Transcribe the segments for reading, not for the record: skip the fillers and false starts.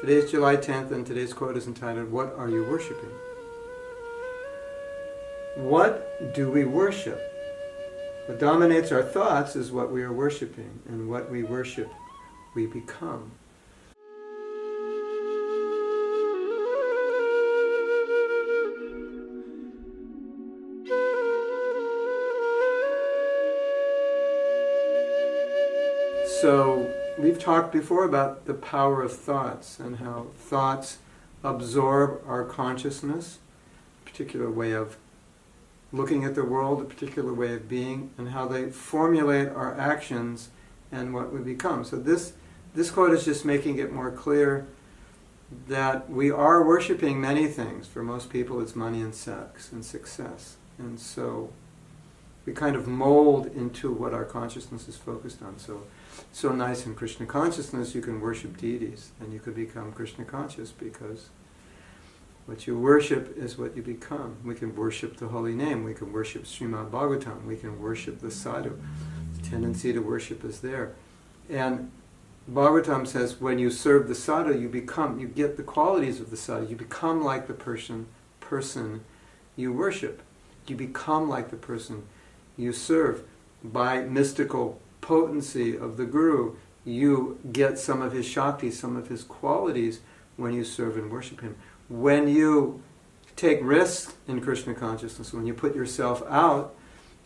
Today's July 10th, and today's quote is entitled, "What are you worshiping?" What do we worship? What dominates our thoughts is what we are worshiping, and what we worship, we become. So, we've talked before about the power of thoughts and how thoughts absorb our consciousness, a particular way of looking at the world, a particular way of being, and how they formulate our actions and what we become. So this quote is just making it more clear that we are worshiping many things. For most people it's money and sex and success. And so we kind of mold into what our consciousness is focused on. So nice in Krishna consciousness you can worship deities and you could become Krishna conscious because what you worship is what you become. We can worship the holy name, we can worship Srimad Bhagavatam, we can worship the sadhu. The tendency to worship is there. And Bhagavatam says when you serve the sadhu, you get the qualities of the sadhu. You become like the person you worship. You become like the person you serve. By mystical potency of the Guru, you get some of his Shakti, some of his qualities when you serve and worship him. When you take risks in Krishna consciousness, when you put yourself out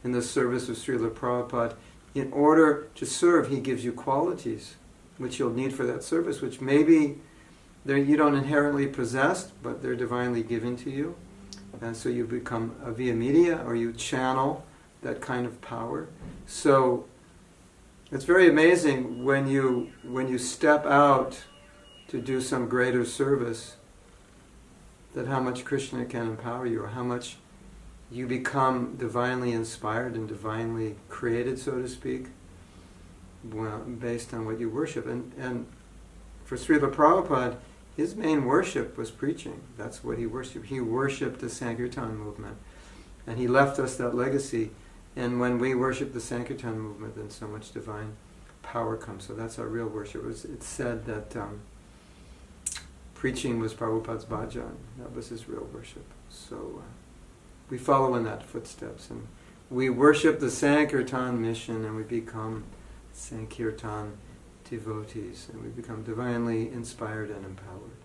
in the service of Srila Prabhupada, in order to serve, he gives you qualities which you'll need for that service, which maybe you don't inherently possess, but they're divinely given to you. And so you become a via media, or you channel that kind of power. So it's very amazing when you step out to do some greater service, that how much Krishna can empower you, or how much you become divinely inspired and divinely created, so to speak, well, based on what you worship. And for Srila Prabhupada, his main worship was preaching. That's what he worshipped. He worshipped the Sankirtan movement. And he left us that legacy. And when we worship the Sankirtan movement, then so much divine power comes. So that's our real worship. It's said that preaching was Prabhupada's bhajan. That was his real worship. So we follow in that footsteps. And we worship the Sankirtan mission, and we become Sankirtan devotees. And we become divinely inspired and empowered.